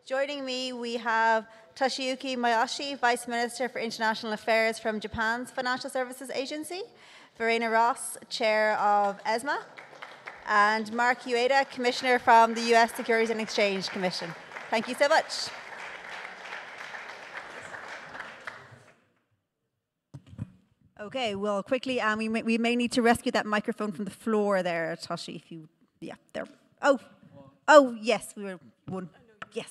Joining me, we have Toshiyuki Miyoshi, Vice Minister for International Affairs from Japan's Financial Services Agency, Verena Ross, Chair of ESMA, and Mark Ueda, Commissioner from the US Securities and Exchange Commission. Thank you so much. Okay, well, quickly, we may need to rescue that microphone from the floor there, Toshi, if you, yeah, there. Oh, yes, we were one, yes.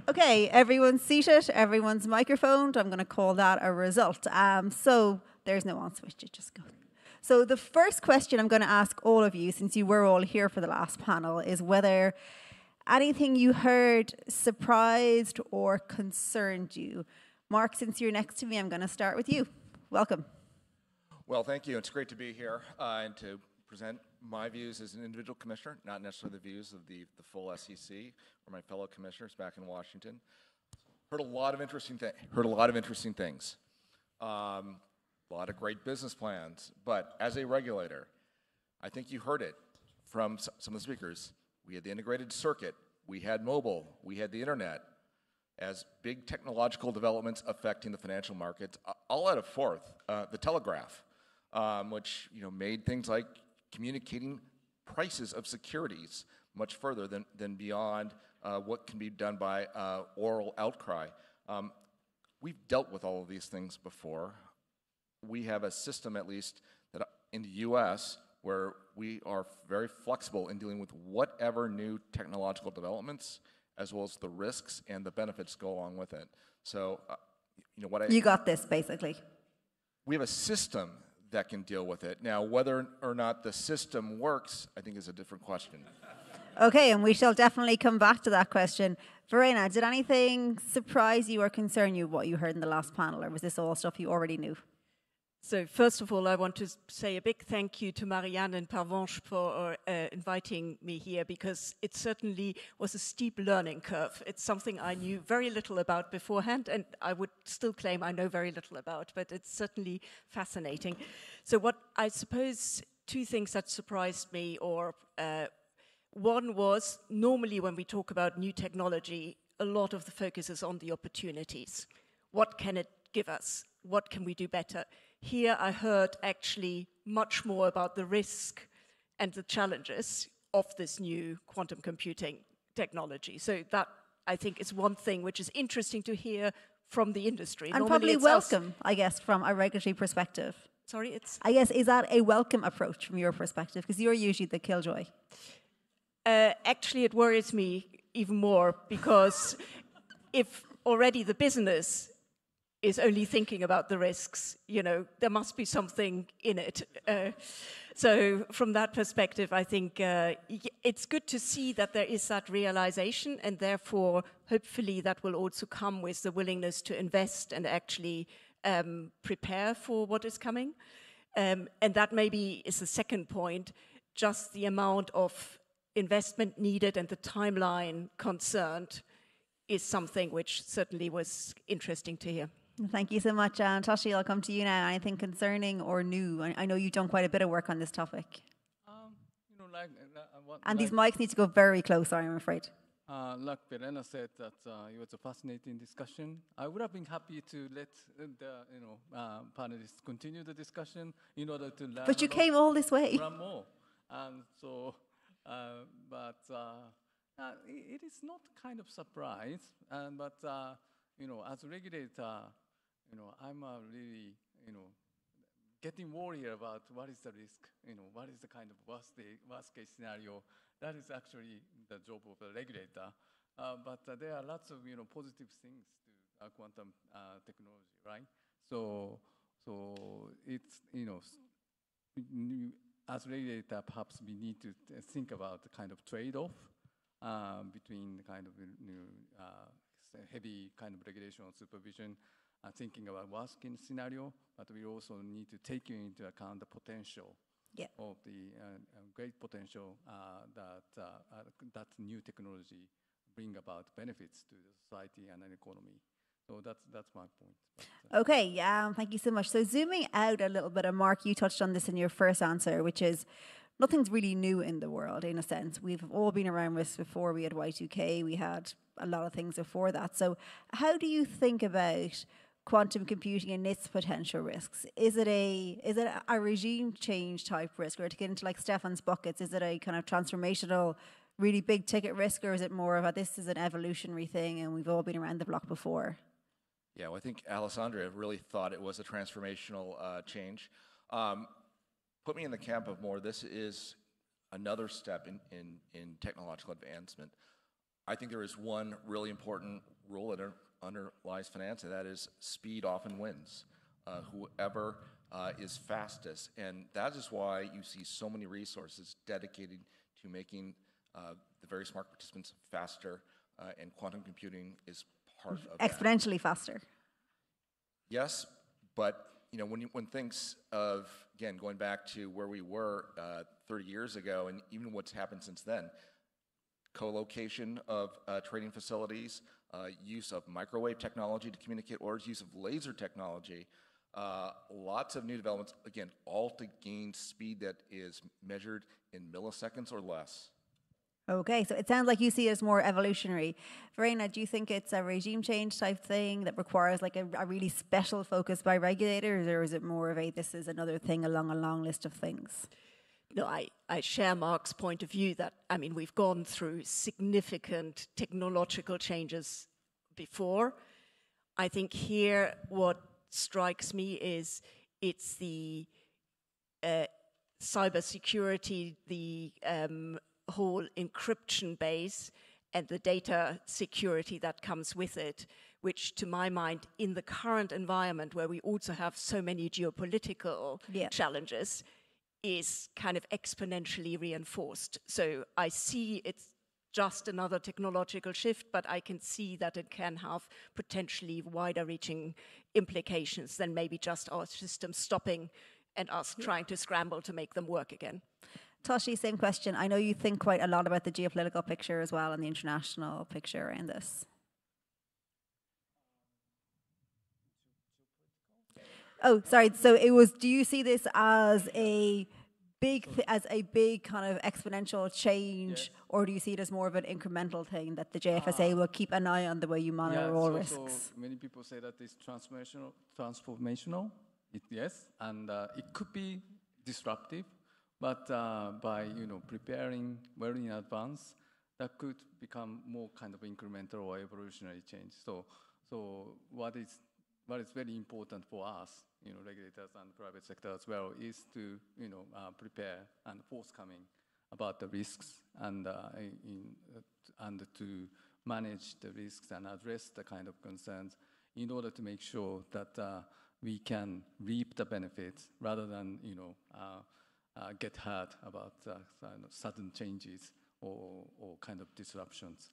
Okay, everyone's seated, everyone's microphoned. I'm going to call that a result. So there's no on switch, just go. So the first question I'm going to ask all of you, since you were all here for the last panel, is whether anything you heard surprised or concerned you. Mark, since you're next to me, I'm going to start with you. Welcome. Well, thank you. It's great to be here and to present my views as an individual commissioner, not necessarily the views of the full SEC or my fellow commissioners back in Washington. Heard a lot of interesting things. A lot of great business plans. But as a regulator, I think you heard it from some of the speakers. We had the integrated circuit. We had mobile. We had the internet. As big technological developments affecting the financial markets, I'll add a fourth, the telegraph, which made things like communicating prices of securities much further than beyond what can be done by oral outcry. We've dealt with all of these things before. We have a system, at least, that in the U.S., where we are very flexible in dealing with whatever new technological developments, as well as the risks and the benefits go along with it. So, you got this, basically. We have a system that can deal with it. Now, whether or not the system works, I think is a different question. Okay, and we shall definitely come back to that question. Verena, did anything surprise you or concern you, what you heard in the last panel, or was this all stuff you already knew? So first of all, I want to say a big thank you to Marianne and Pervenche for inviting me here, because it certainly was a steep learning curve. It's something I knew very little about beforehand, and I would still claim I know very little about, but it's certainly fascinating. So what I suppose two things that surprised me, or one was, normally when we talk about new technology, a lot of the focus is on the opportunities. What can it give us? What can we do better? Here I heard actually much more about the risk and the challenges of this new quantum computing technology. So that, I think, is one thing which is interesting to hear from the industry. And probably welcome, I guess, from a regulatory perspective. Sorry, it's... I guess, is that a welcome approach from your perspective? Because you're usually the killjoy. Actually, it worries me even more, because if already the business is only thinking about the risks, there must be something in it. So from that perspective, I think it's good to see that there is that realization, and therefore, hopefully that will also come with the willingness to invest and actually prepare for what is coming. And that maybe is the second point, just the amount of investment needed and the timeline concerned is something which certainly was interesting to hear. Thank you so much. Toshi, I'll come to you now. Anything concerning or new? I know you've done quite a bit of work on this topic. And these mics need to go very close, I'm afraid. Like Verena said, that it was a fascinating discussion. I would have been happy to let the panelists continue the discussion in order to learn. But you came all this way. Learn more. And so, it is not kind of surprise, but as a regulator, I'm really, getting worried about what is the risk, what is the kind of worst case scenario. That is actually the job of a regulator. But there are lots of, positive things to quantum technology, right? So it's, as a regulator, perhaps we need to think about the kind of trade-off between the kind of heavy kind of regulation or supervision, thinking about worst-case scenario, but we also need to take into account the potential of the great potential that new technology bring about benefits to the society and an economy. So that's my point. Okay, thank you so much. So zooming out a little bit, and Mark, you touched on this in your first answer, which is nothing's really new in the world, in a sense. We've all been around risks before. We had Y2K, we had a lot of things before that. So how do you think about quantum computing and its potential risks? Is it a regime change type risk, or to get into like Stefan's buckets, is it a kind of transformational, really big ticket risk, or is it more of a this is an evolutionary thing and we've all been around the block before? Yeah, well, I think Alessandra really thought it was a transformational change. Put me in the camp of more, this is another step in technological advancement. I think there is one really important rule that underlies finance, and that is speed often wins. Whoever is fastest, and that is why you see so many resources dedicated to making the very smart participants faster, and quantum computing is part of that. Exponentially faster. Yes, but when thinks of, again, going back to where we were 30 years ago, and even what's happened since then, co-location of trading facilities, use of microwave technology to communicate orders, use of laser technology, lots of new developments, again, all to gain speed that is measured in milliseconds or less. Okay, so it sounds like you see it as more evolutionary. Verena, do you think it's a regime change type thing that requires like a really special focus by regulators, or is it more of a this is another thing along a long list of things? No, I share Mark's point of view that, I mean, we've gone through significant technological changes before. I think here what strikes me is it's the cybersecurity, the whole encryption base and the data security that comes with it, which to my mind, in the current environment where we also have so many geopolitical challenges, is kind of exponentially reinforced. So I see it's just another technological shift, but I can see that it can have potentially wider reaching implications than maybe just our system stopping and us trying to scramble to make them work again. Toshi, same question. I know you think quite a lot about the geopolitical picture as well and the international picture around this. Oh, sorry. So it was, do you see this as a big kind of exponential change, or do you see it as more of an incremental thing that the JFSA will keep an eye on the way you monitor all risks? So many people say that it's transformational. Yes, and it could be disruptive. But by preparing well in advance, that could become more kind of incremental or evolutionary change. So what is very important for us, regulators and private sector as well, is to prepare and forthcoming about the risks and to manage the risks and address the kind of concerns in order to make sure that we can reap the benefits rather than get hurt about sudden changes or kind of disruptions.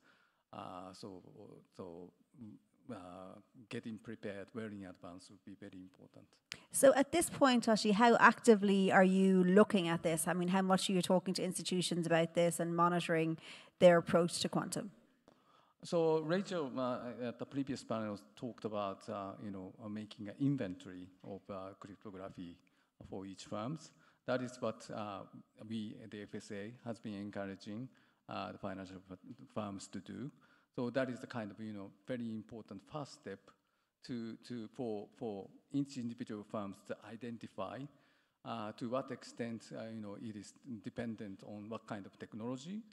So getting prepared well in advance would be very important. So at this point, Toshi, how actively are you looking at this? I mean, how much are you talking to institutions about this and monitoring their approach to quantum? So Rachel at the previous panel talked about making an inventory of cryptography for each firms. That is what we at the FSA has been encouraging the financial firms to do. So that is the kind of very important first step for each individual firms to identify to what extent it is dependent on what kind of technology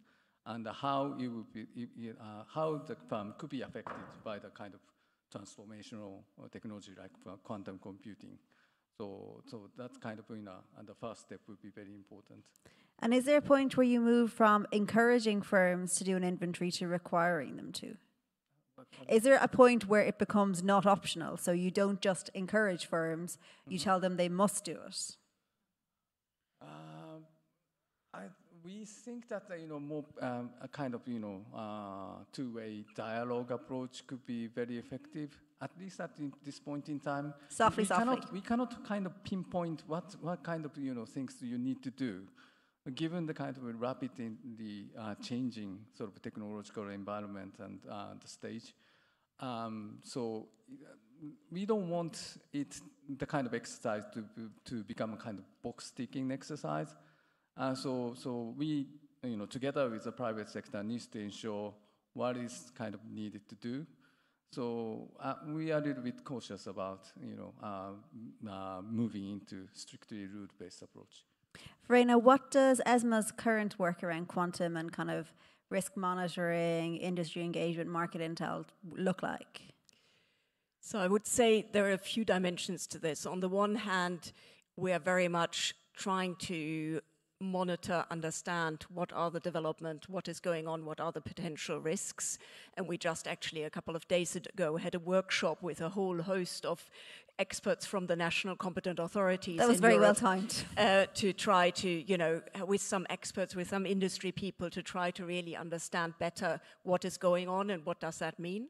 and how it would be how the firm could be affected by the kind of transformational technology like quantum computing. So that's kind of the first step would be very important. And is there a point where you move from encouraging firms to do an inventory to requiring them to? Is there a point where it becomes not optional? So you don't just encourage firms, you tell them they must do it? We think that more a kind of two-way dialogue approach could be very effective. At least at this point in time, we cannot kind of pinpoint what kind of things you need to do, given the kind of rapidly changing sort of technological environment and the stage. So we don't want the kind of exercise to become a kind of box ticking exercise. So we, together with the private sector, needs to ensure what is kind of needed to do. So we are a little bit cautious about, moving into strictly rule-based approach. Verena, what does ESMA's current work around quantum and kind of risk monitoring, industry engagement, market intel look like? So I would say there are a few dimensions to this. On the one hand, we are very much trying to monitor, understand what are the development, what is going on, what are the potential risks. And we just actually a couple of days ago had a workshop with a whole host of experts from the national competent authorities. That was very Europe, well timed. To try to, with some experts, with some industry people, to try to really understand better what is going on and what does that mean.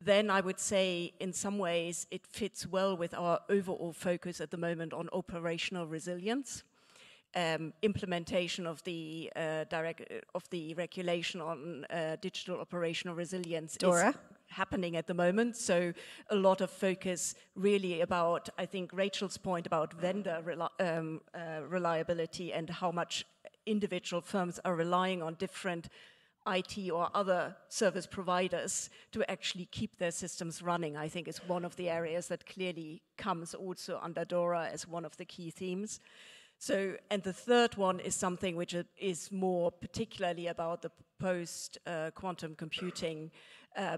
Then I would say in some ways it fits well with our overall focus at the moment on operational resilience. Implementation of the regulation on digital operational resilience is happening at the moment. So a lot of focus really about, I think, Rachel's point about vendor reliability and how much individual firms are relying on different IT or other service providers to actually keep their systems running, I think is one of the areas that clearly comes also under DORA as one of the key themes. So, and the third one is something which is more particularly about the post-quantum computing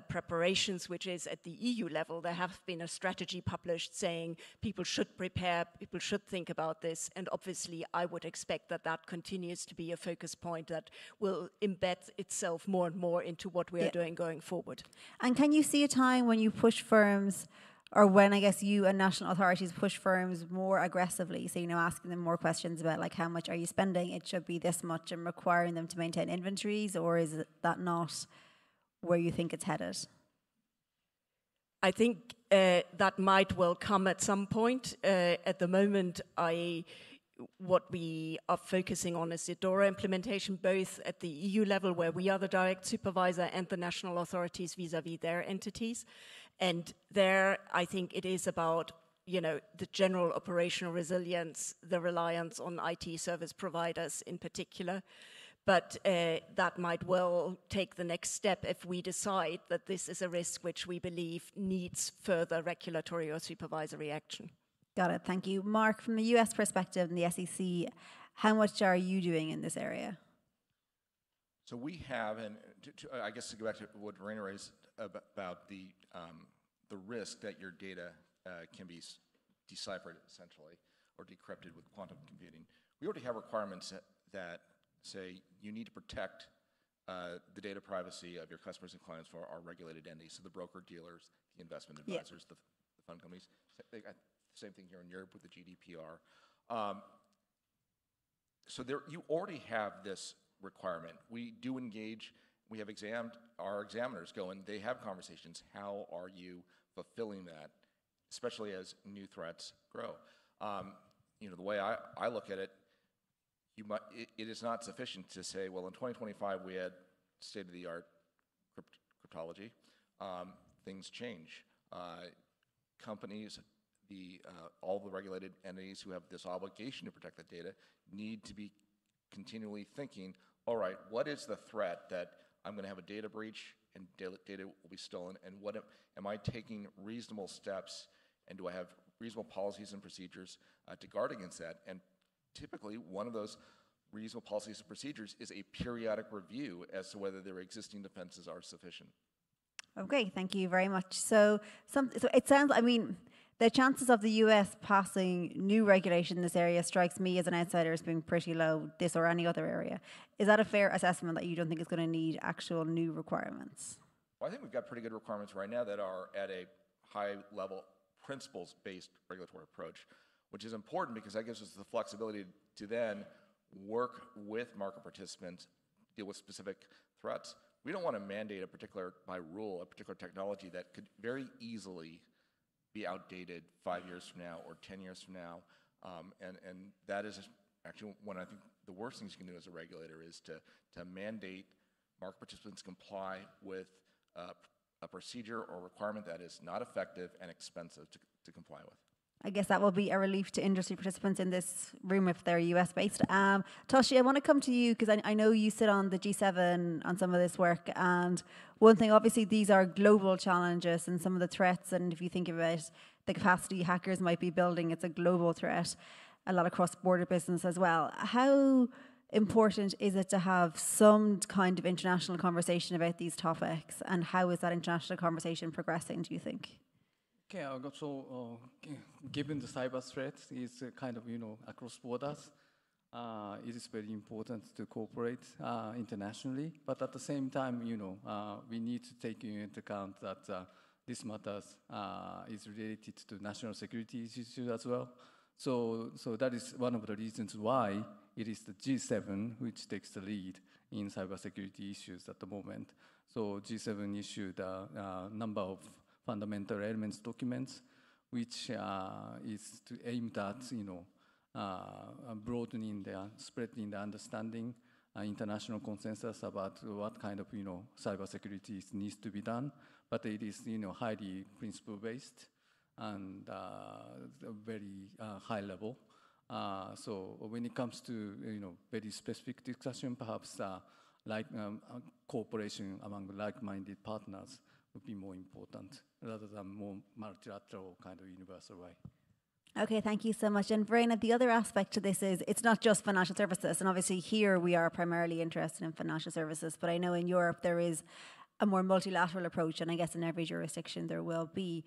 preparations, which is at the EU level. There have been a strategy published saying people should prepare, people should think about this, and obviously I would expect that that continues to be a focus point that will embed itself more and more into what we are doing going forward. And can you see a time when you push firms, or when I guess you and national authorities push firms more aggressively, so asking them more questions about like how much are you spending, it should be this much, and requiring them to maintain inventories, or is that not where you think it's headed? I think that might well come at some point. At the moment, what we are focusing on is the DORA implementation, both at the EU level, where we are the direct supervisor, and the national authorities vis-à-vis their entities. And there, I think it is about, the general operational resilience, the reliance on IT service providers in particular. But that might well take the next step if we decide that this is a risk which we believe needs further regulatory or supervisory action. Got it, thank you. Mark, from the US perspective and the SEC, how much are you doing in this area? So we have, and I guess to go back to what Verena raised about the risk that your data can be deciphered essentially or decrypted with quantum computing. We already have requirements that say you need to protect the data privacy of your customers and clients for our regulated entities, so the broker dealers, the investment advisors, the fund companies. Same thing here in Europe with the GDPR. So you already have this requirement. We do engage. We have our examiners go and they have conversations. How are you fulfilling that, especially as new threats grow? The way I look at it, it is not sufficient to say, well, in 2025 we had state-of-the-art cryptology. Things change. Companies, all the regulated entities who have this obligation to protect the data need to be continually thinking, all right, what is the threat that I'm going to have a data breach and data will be stolen, and what am I taking reasonable steps, and do I have reasonable policies and procedures to guard against that? And typically, one of those reasonable policies and procedures is a periodic review as to whether their existing defenses are sufficient. Okay, thank you very much. So it sounds, the chances of the US passing new regulation in this area strikes me as an outsider as being pretty low, this or any other area. Is that a fair assessment that you don't think it's going to need actual new requirements? Well, I think we've got pretty good requirements right now that are at a high-level principles-based regulatory approach, which is important because that gives us the flexibility to then work with market participants, deal with specific threats. We don't want to mandate by rule, a particular technology that could very easily be outdated 5 years from now or 10 years from now. And that is actually one, I think, the worst things you can do as a regulator is to mandate market participants comply with a procedure or requirement that is not effective and expensive to comply with. I guess that will be a relief to industry participants in this room if they're US based. Toshi, I want to come to you because I know you sit on the G7 on some of this work. And one thing, obviously, these are global challenges and some of the threats. And if you think about the capacity hackers might be building, it's a global threat, a lot of cross-border business as well. How important is it to have some kind of international conversation about these topics? And how is that international conversation progressing, do you think? Okay, so given the cyber threat is kind of, across borders, it is very important to cooperate internationally. But at the same time, we need to take into account that this matters is related to national security issues as well. So that is one of the reasons why it is the G7 which takes the lead in cybersecurity issues at the moment. So G7 issued a number of fundamental elements documents, which is aimed at, broadening spreading the understanding, international consensus about what kind of, cybersecurity needs to be done. But it is, highly principle-based and very high level. So when it comes to, very specific discussion, perhaps cooperation among like-minded partners would be more important rather than more multilateral kind of universal way. Okay, thank you so much. And Verena, the other aspect to this is it's not just financial services. And obviously here we are primarily interested in financial services. But I know in Europe there is a more multilateral approach. And I guess in every jurisdiction there will be.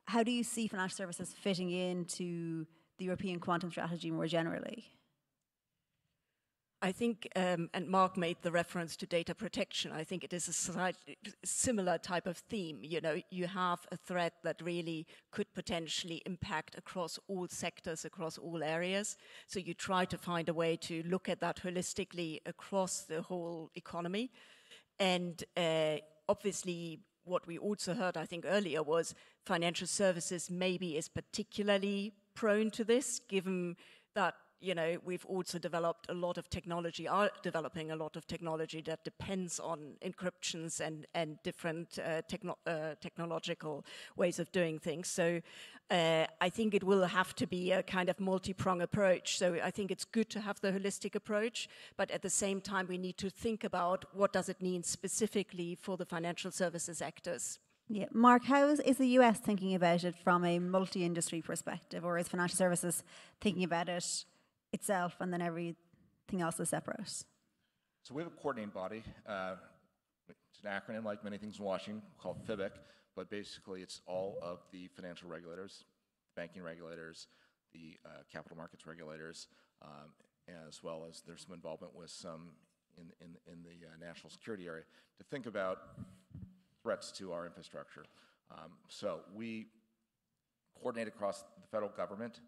How do you see financial services fitting into the European quantum strategy more generally? I think, and Mark made the reference to data protection, I think it is a slightly similar type of theme. You have a threat that really could potentially impact across all sectors, across all areas. So you try to find a way to look at that holistically across the whole economy. And obviously, what we also heard, I think, earlier was financial services maybe is particularly prone to this, given that we've also developed a lot of technology, are developing a lot of technology that depends on encryptions and different technological ways of doing things. So I think it will have to be a kind of multi-prong approach. So I think it's good to have the holistic approach, but at the same time, we need to think about what does it mean specifically for the financial services actors. Yeah, Mark, how is the US thinking about it from a multi-industry perspective, or is financial services thinking about it itself and then everything else is separate? So we have a coordinating body. It's an acronym like many things in Washington called FIBIC, but basically it's all of the financial regulators, banking regulators, the capital markets regulators, as well as there's some involvement with some in the national security area to think about threats to our infrastructure. So we coordinate across the federal government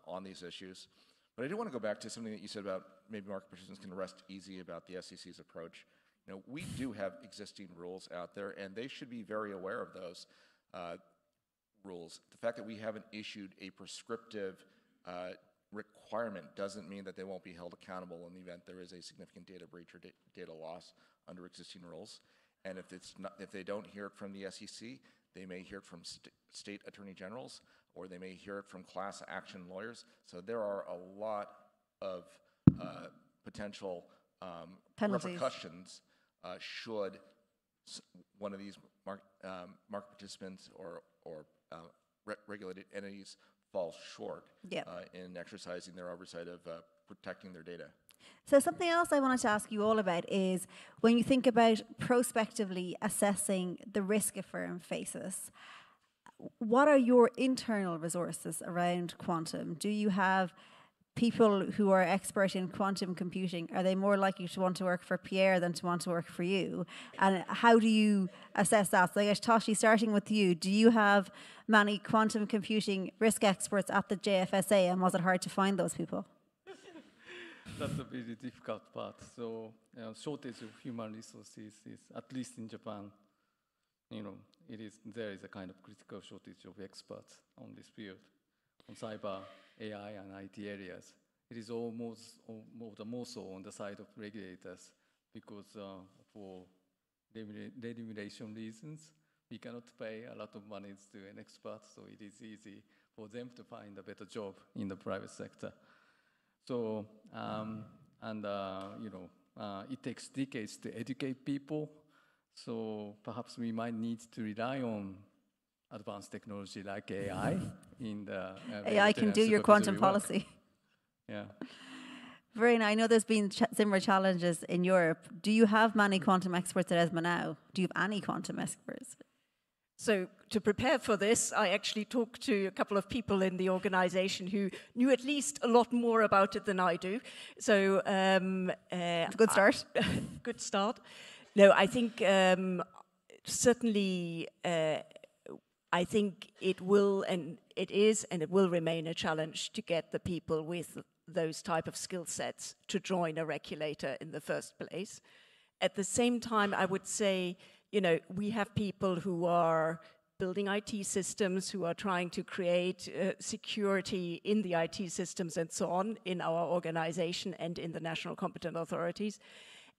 on these issues. But I do want to go back to something that you said about maybe market participants can rest easy about the SEC's approach. We do have existing rules out there, and they should be very aware of those rules. The fact that we haven't issued a prescriptive requirement doesn't mean that they won't be held accountable in the event there is a significant data breach or data loss under existing rules. And if they don't hear it from the SEC, they may hear it from state attorney generals, or they may hear it from class action lawyers. So there are a lot of potential repercussions should one of these market participants or regulated entities fall short in exercising their oversight of protecting their data. So something else I wanted to ask you all about is when you think about prospectively assessing the risk a firm faces, what are your internal resources around quantum? Do you have people who are expert in quantum computing? Are they more likely to want to work for Pierre than to want to work for you? And how do you assess that? So I guess, Toshi, starting with you, do you have many quantum computing risk experts at the JFSA, and was it hard to find those people? That's a very difficult part. So shortage of human resources is, at least in Japan, there is a kind of critical shortage of experts on this field, on cyber, AI, and IT areas. It is almost more so on the side of regulators because for regulation reasons, we cannot pay a lot of money to an expert, so it is easy for them to find a better job in the private sector. So, it takes decades to educate people. So perhaps we might need to rely on advanced technology like AI in the AI can do your quantum policy. Yeah. Very nice. I know there's been similar challenges in Europe. Do you have many quantum experts at ESMA now? Do you have any quantum experts? So to prepare for this, I actually talked to a couple of people in the organization who knew at least a lot more about it than I do. So it's a good start. Good start. No, I think certainly I think it will and it will remain a challenge to get the people with those type of skill sets to join a regulator in the first place. At the same time, I would say, we have people who are building IT systems, who are trying to create security in the IT systems and so on in our organization and in the national competent authorities.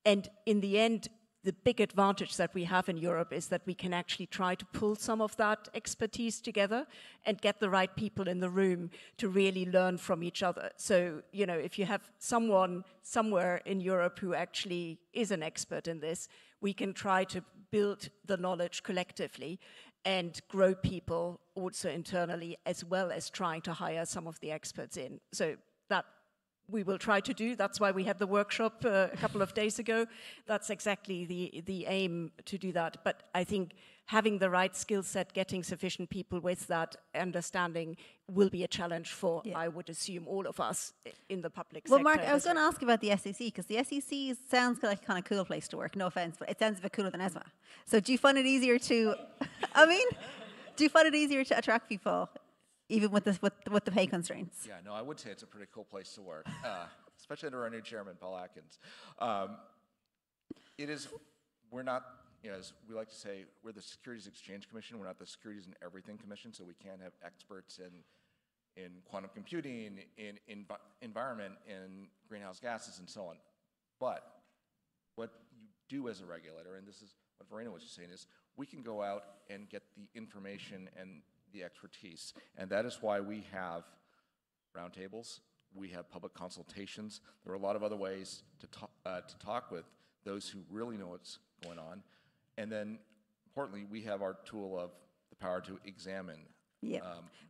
And in the end, the big advantage that we have in Europe is that we can actually try to pull some of that expertise together and get the right people in the room to really learn from each other. So, if you have someone somewhere in Europe who actually is an expert in this, we can try to build the knowledge collectively and grow people also internally, as well as trying to hire some of the experts in. So that we will try to do. That's why we had the workshop a couple of days ago. That's exactly the aim, to do that. But I think having the right skill set, getting sufficient people with that understanding will be a challenge for, I would assume, all of us in the public sector. Well, Mark, I was going to ask about the SEC, because the SEC sounds like a kind of cool place to work, no offense, but it sounds a bit cooler than ESMA. So do you find it easier to, do you find it easier to attract people, even with the pay constraints? Yeah, no, I would say it's a pretty cool place to work, especially under our new chairman, Paul Atkins. We're not, as we like to say, we're the Securities Exchange Commission. We're not the Securities and Everything Commission, so we can't have experts in quantum computing, in environment, in greenhouse gases, and so on. But what you do as a regulator, and this is what Verena was just saying, is we can go out and get the information and the expertise. And that is why we have roundtables, we have public consultations. There are a lot of other ways to talk with those who really know what's going on. And then, importantly, we have our tool of the power to examine. Yeah.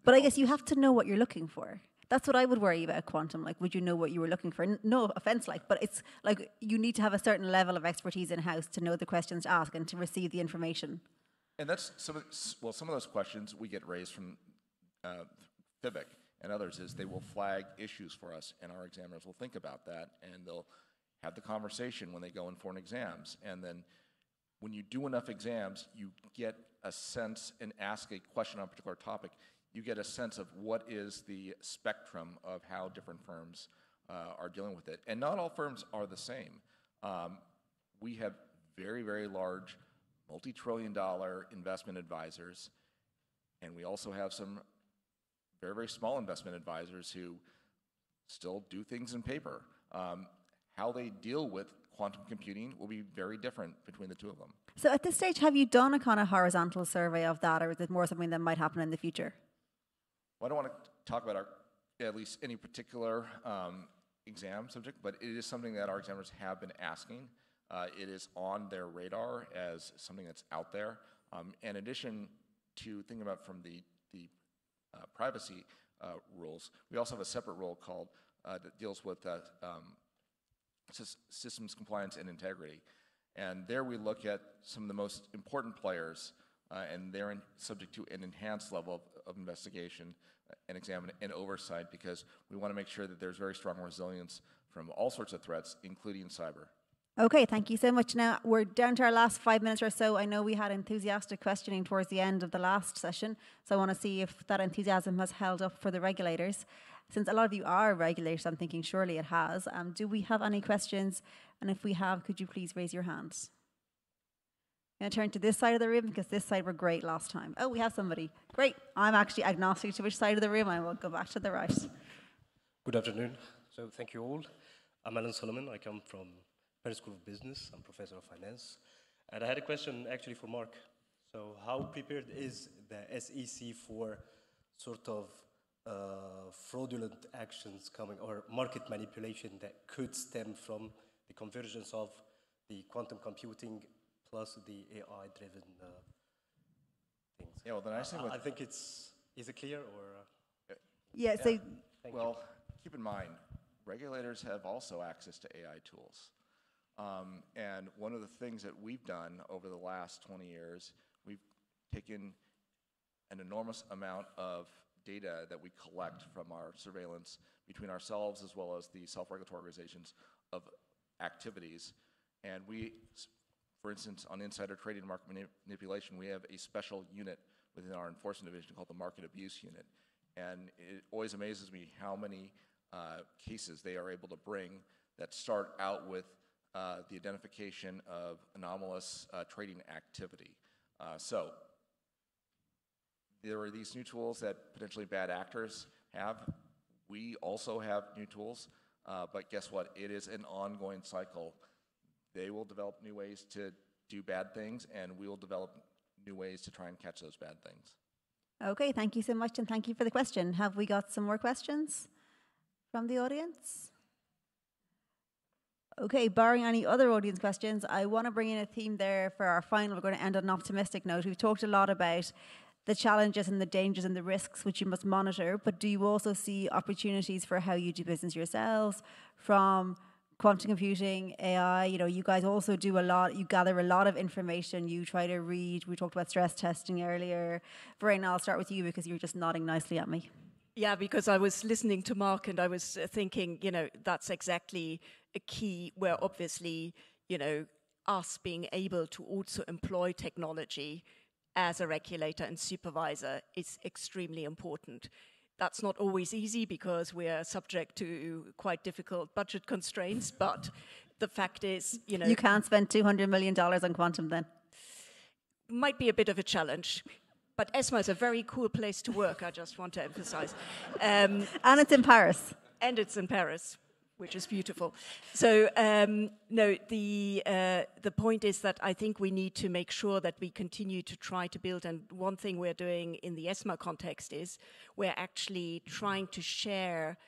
But I guess you have to know what you're looking for. That's what I would worry about quantum. Like, would you know what you were looking for? No offense, but it's like you need to have a certain level of expertise in-house to know the questions to ask and to receive the information. And that's some of those questions we get raised from FIBIC and others is they will flag issues for us, and our examiners will think about that, and they'll have the conversation when they go in for an exams. And then when you do enough exams, you get a sense and ask a question on a particular topic. You get a sense of what is the spectrum of how different firms are dealing with it. And not all firms are the same. We have very, very large multi-trillion-dollar investment advisors, and we also have some very, very small investment advisors who still do things in paper. How they deal with quantum computing will be very different between the two of them. So at this stage, have you done a kind of horizontal survey of that, or is it more something that might happen in the future? Well, I don't want to talk about at least any particular exam subject, but it is something that our examiners have been asking. It is on their radar as something that's out there. In addition to thinking about from the privacy rules, we also have a separate rule called that deals with systems compliance and integrity. And there we look at some of the most important players, and they're subject to an enhanced level of investigation and examine and oversight, because we want to make sure that there's very strong resilience from all sorts of threats, including cyber. Okay, thank you so much. Now, we're down to our last 5 minutes or so. I know we had enthusiastic questioning towards the end of the last session, so I want to see if that enthusiasm has held up for the regulators. Since a lot of you are regulators, I'm thinking surely it has. Do we have any questions? And if we have, could you please raise your hands? I'm going to turn to this side of the room, because this side were great last time. Oh, we have somebody. Great. I'm actually agnostic to which side of the room. I will go back to the right. Good afternoon. So thank you all. I'm Alan Solomon. I come from Paris School of Business. I'm professor of finance. And I had a question actually for Mark. So how prepared is the SEC for sort of fraudulent actions coming or market manipulation that could stem from the convergence of the quantum computing plus the AI-driven things. Yeah, well, the nice thing with... I think is it clear or? Yeah, so Well, keep in mind, regulators have also access to AI tools. And one of the things that we've done over the last 20 years, we've taken an enormous amount of data that we collect from our surveillance between ourselves as well as the self-regulatory organizations of activities. And we, for instance, on insider trading and market manipulation, we have a special unit within our enforcement division called the Market Abuse Unit. And it always amazes me how many cases they are able to bring that start out with the identification of anomalous trading activity. So there are these new tools that potentially bad actors have. We also have new tools, but guess what? It is an ongoing cycle. They will develop new ways to do bad things, and we will develop new ways to try and catch those bad things. okay, thank you so much, and thank you for the question. Have we got some more questions from the audience? Okay, barring any other audience questions, I want to bring in a theme there for our final. We're going to end on an optimistic note. We've talked a lot about the challenges and the dangers and the risks which you must monitor, but do you also see opportunities for how you do business yourselves from quantum computing, AI? You know, you guys also do a lot, you gather a lot of information, you try to read. We talked about stress testing earlier. Verena, I'll start with you because you're just nodding nicely at me. Yeah, because I was listening to Mark and I was thinking, you know, that's exactly a key where obviously, you know, us being able to also employ technology as a regulator and supervisor is extremely important. That's not always easy because we are subject to quite difficult budget constraints, but the fact is, you know... You can't spend $200 million on quantum then. Might be a bit of a challenge. But ESMA is a very cool place to work, I just want to emphasize. And it's in Paris. And it's in Paris, which is beautiful. So, no, the point is that I think we need to make sure that we continue to try to build, and one thing we're doing in the ESMA context is we're actually trying to share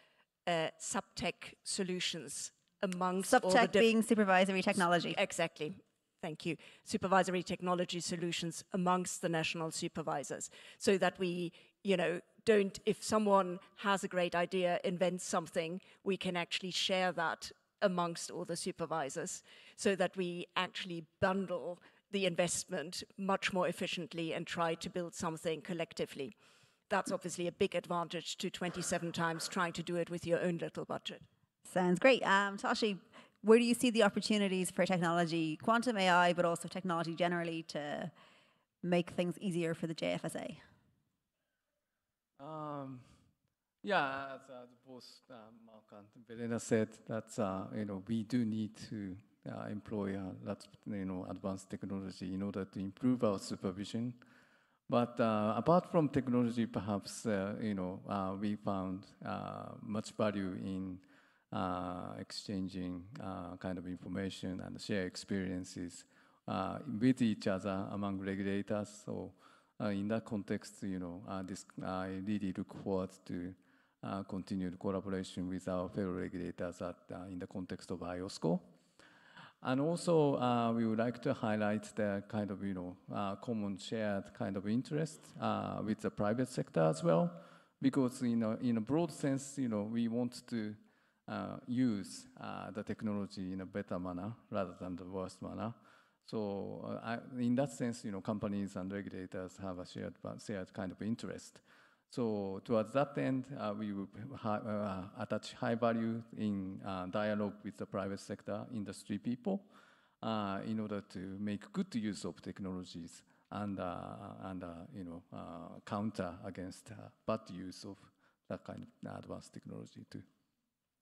sub-tech solutions amongst all the Sub-tech being supervisory technology. Exactly. Thank you. Supervisory technology solutions amongst the national supervisors so that we, you know, don't, if someone has a great idea, invents something, we can actually share that amongst all the supervisors so that we actually bundle the investment much more efficiently and try to build something collectively. That's obviously a big advantage to 27 times trying to do it with your own little budget. Sounds great. Toshi, where do you see the opportunities for technology, quantum AI, but also technology generally to make things easier for the JFSA? Yeah, as both Mark and Verena said, that you know, we do need to employ lots of, you know, advanced technology in order to improve our supervision. But apart from technology, perhaps you know, we found much value in exchanging kind of information and share experiences with each other among regulators. So in that context, you know, I really look forward to continued collaboration with our fellow regulators in the context of IOSCO. And also, we would like to highlight the kind of, you know, common shared kind of interest with the private sector as well, because in a broad sense, you know, we want to use the technology in a better manner rather than the worst manner. So in that sense, you know, companies and regulators have a shared kind of interest. So towards that end, we will attach high value in dialogue with the private sector industry people in order to make good use of technologies and you know, counter against bad use of that kind of advanced technology too.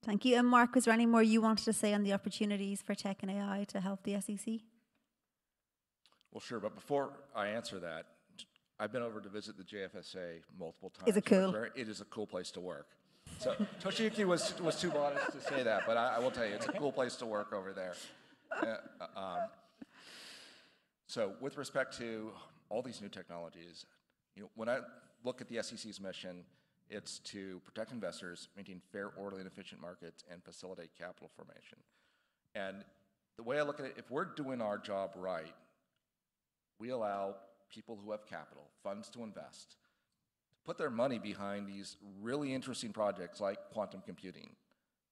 Thank you. And Mark, was there any more you wanted to say on the opportunities for tech and AI to help the SEC? Well, sure, but before I answer that, I've been over to visit the JFSA multiple times. Is it cool? It is a cool place to work. So Toshiyuki was too modest to say that, but I will tell you, it's a cool place to work over there. So with respect to all these new technologies, you know, when I look at the SEC's mission, It's to protect investors, maintain fair, orderly, and efficient markets, and facilitate capital formation. And the way I look at it, if we're doing our job right, we allow people who have capital, funds to invest, to put their money behind these really interesting projects like quantum computing.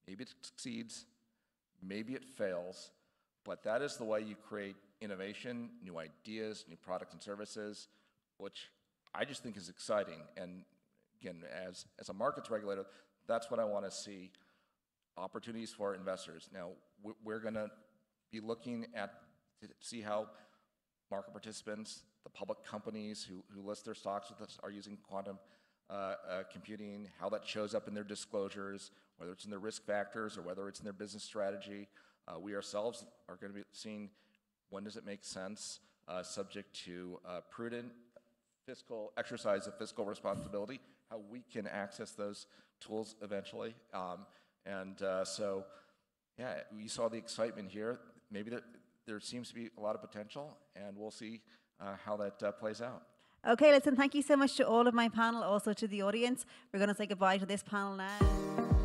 Maybe it succeeds, maybe it fails, but that is the way you create innovation, new ideas, new products and services, which I just think is exciting. And again, as a markets regulator, that's what I want to see, opportunities for investors. Now, we're going to be looking at to see how market participants, the public companies who list their stocks with us are using quantum computing, how that shows up in their disclosures, whether it's in their risk factors or whether it's in their business strategy. We ourselves are going to be seeing when does it make sense, subject to prudent fiscal exercise of fiscal responsibility, how we can access those tools eventually. So, yeah, we saw the excitement here. Maybe there seems to be a lot of potential, and we'll see how that plays out. Okay, listen, thank you so much to all of my panel, also to the audience. We're going to say goodbye to this panel now.